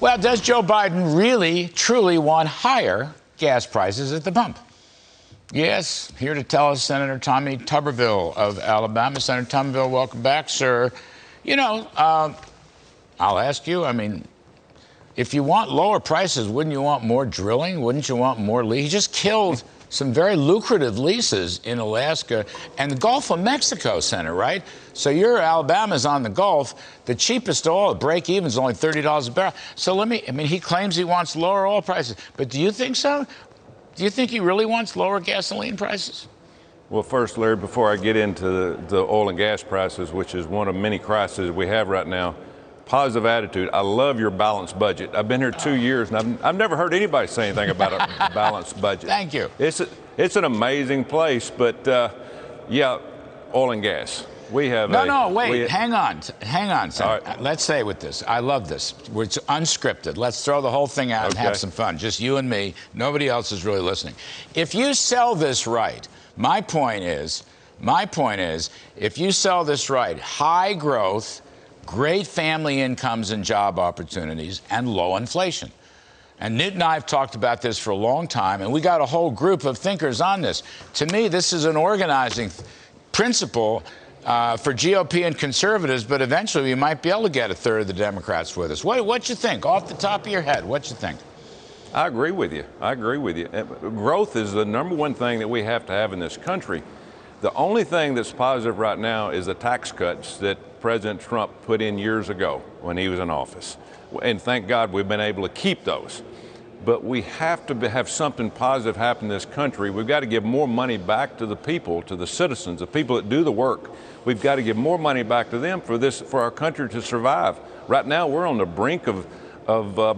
Well, does Joe Biden really, truly want higher gas prices at the pump? Yes, here to tell us, Senator Tommy Tuberville of Alabama. Senator Tuberville, welcome back, sir. You know, I'll ask you, I mean, if you want lower prices, wouldn't you want more drilling? Wouldn't you want more lease? He just killed some very lucrative leases in Alaska and the Gulf of Mexico, Senator, right? So your Alabama's on the Gulf. The cheapest oil, break even, is only $30 a barrel. So he claims he wants lower oil prices. But do you think so? Do you think he really wants lower gasoline prices? Well, first, Larry, before I get into the oil and gas prices, which is one of many crises we have right now, positive attitude. I love your balanced budget. I've been here 2 years, and I've never heard anybody say anything about a balanced budget. Thank you. It's an amazing place, but yeah, oil and gas. We have hang on, Senator. Right. Let's say with this. I love this. It's unscripted. Let's throw the whole thing out and have some fun. Just you and me. Nobody else is really listening. If you sell this right, my point is, if you sell this right, high growth, great family incomes and job opportunities, and low inflation. And Newt and I have talked about this for a long time, and we got a whole group of thinkers on this. To me, this is an organizing principle for GOP and conservatives, but eventually we might be able to get a third of the Democrats with us. What you think? Off the top of your head, what you think? I agree with you. Growth is the number one thing that we have to have in this country. The only thing that's positive right now is the tax cuts that President Trump put in years ago when he was in office. And thank God we've been able to keep those. But we have to have something positive happen in this country. We've got to give more money back to the people, to the citizens, the people that do the work. We've got to give more money back to them for our country to survive. Right now we're on the brink of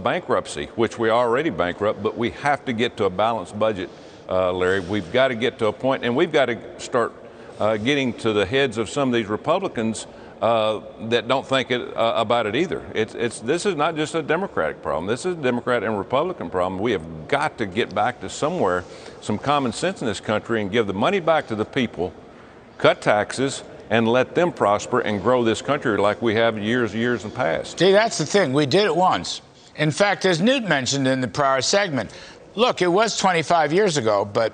bankruptcy, which we are already bankrupt, but we have to get to a balanced budget, Larry. We've got to get to a point, and we've got to start getting to the heads of some of these Republicans that don't think about it either. This is not just a Democratic problem. This is a Democrat and Republican problem. We have got to get back to some common sense in this country and give the money back to the people, cut taxes, and let them prosper and grow this country like we have years in the past. See, that's the thing. We did it once. In fact, as Newt mentioned in the prior segment, look, it was 25 years ago, but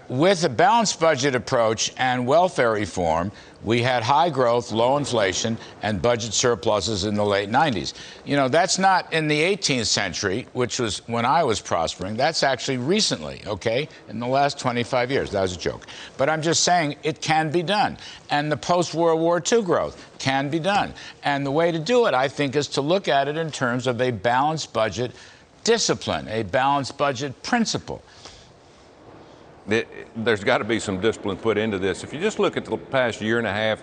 with a balanced budget approach and welfare reform, we had high growth, low inflation, and budget surpluses in the late 90s. You know, that's not in the 18th century, which was when I was prospering. That's actually recently, okay, in the last 25 years. That was a joke. But I'm just saying it can be done. And the post-World War II growth can be done. And the way to do it, I think, is to look at it in terms of a balanced budget discipline, a balanced budget principle. There's got to be some discipline put into this. If you just look at the past year and a half,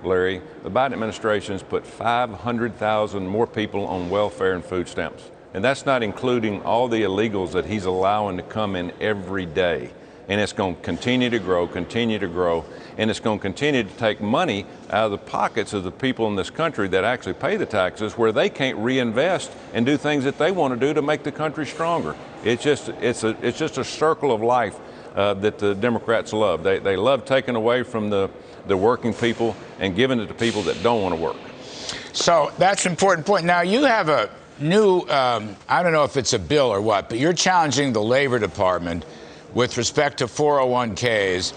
Larry, the Biden administration has put 500,000 more people on welfare and food stamps. And that's not including all the illegals that he's allowing to come in every day. And it's going to continue to grow, and it's going to continue to take money out of the pockets of the people in this country that actually pay the taxes, where they can't reinvest and do things that they want to do to make the country stronger. It's just a circle of life that the Democrats love. They love taking away from the working people and giving it to people that don't want to work. So that's an important point. Now, you have a new, I don't know if it's a bill or what, but you're challenging the Labor Department with respect to 401ks.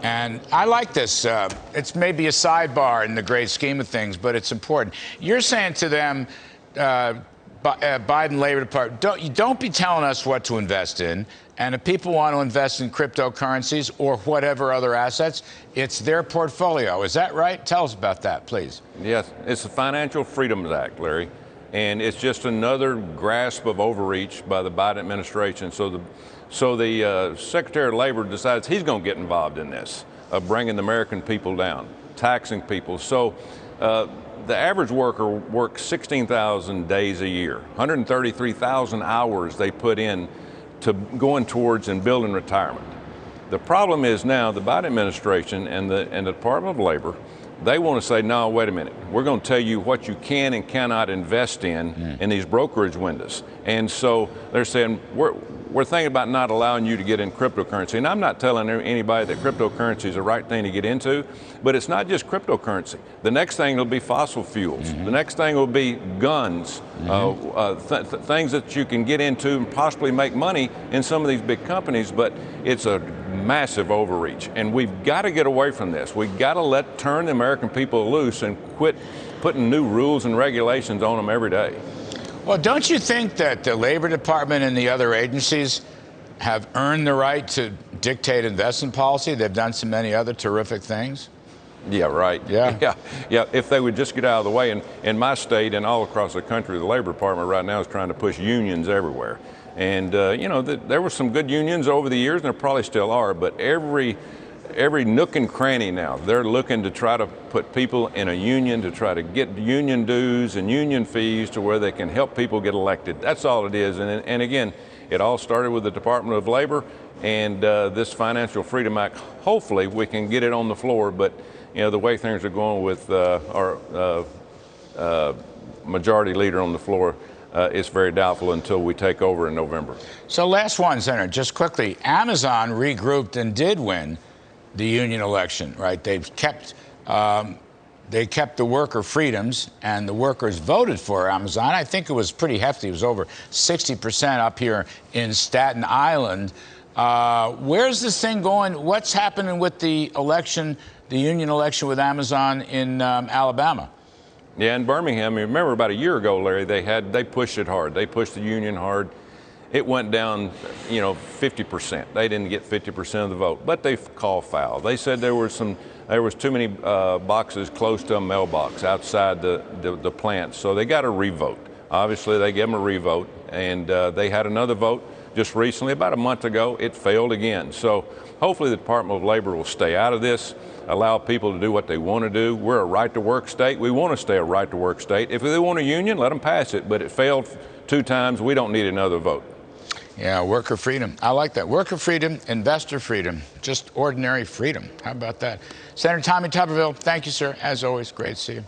And I like this. It's maybe a sidebar in the great scheme of things, but it's important. You're saying to them, Biden Labor Department, don't be telling us what to invest in. And if people want to invest in cryptocurrencies or whatever other assets, it's their portfolio. Is that right? Tell us about that, please. Yes, it's the Financial Freedoms Act, Larry. And it's just another grasp of overreach by the Biden administration. So the Secretary of Labor decides he's going to get involved in this, of bringing the American people down, taxing people. So the average worker works 16,000 days a year, 133,000 hours they put in to going towards and building retirement. The problem is now the Biden administration and the Department of Labor, they want to say, no, wait a minute. We're going to tell you what you can and cannot invest in these brokerage windows. And so they're saying, we're thinking about not allowing you to get in cryptocurrency. And I'm not telling anybody that cryptocurrency is the right thing to get into, but it's not just cryptocurrency. The next thing will be fossil fuels. Mm-hmm. The next thing will be guns, mm-hmm. Things that you can get into and possibly make money in some of these big companies, but it's a massive overreach. And we've got to get away from this. We've got to turn the American people loose and quit putting new rules and regulations on them every day. Well, don't you think that the Labor Department and the other agencies have earned the right to dictate investment policy? They've done so many other terrific things. Yeah, right. Yeah. Yeah. If they would just get out of the way. And in my state and all across the country, the Labor Department right now is trying to push unions everywhere. And, there were some good unions over the years, and there probably still are, but every nook and cranny now, they're looking to try to put people in a union to try to get union dues and union fees to where they can help people get elected. That's all it is. And again, it all started with the Department of Labor and this Financial Freedom Act. Hopefully we can get it on the floor, but the way things are going with our majority leader on the floor, it's very doubtful until we take over in November. So last one, Senator, just quickly, Amazon regrouped and did win the union election, right? They kept the worker freedoms, and the workers voted for Amazon. I think it was pretty hefty. It was over 60% up here in Staten Island. Where's this thing going? What's happening with the election, the union election with Amazon in Alabama? Yeah, in Birmingham, remember about a year ago, Larry, they pushed it hard. They pushed the union hard. It went down, 50%. They didn't get 50% of the vote, but they called foul. They said there was too many boxes close to a mailbox outside the plant, so they got a revote. Obviously, they gave them a revote, and they had another vote just recently, about a month ago. It failed again. So hopefully the Department of Labor will stay out of this, allow people to do what they want to do. We're a right-to-work state. We want to stay a right-to-work state. If they want a union, let them pass it, but it failed 2 times. We don't need another vote. Yeah, worker freedom. I like that. Worker freedom, investor freedom, just ordinary freedom. How about that? Senator Tommy Tuberville, thank you, sir. As always, great to see you.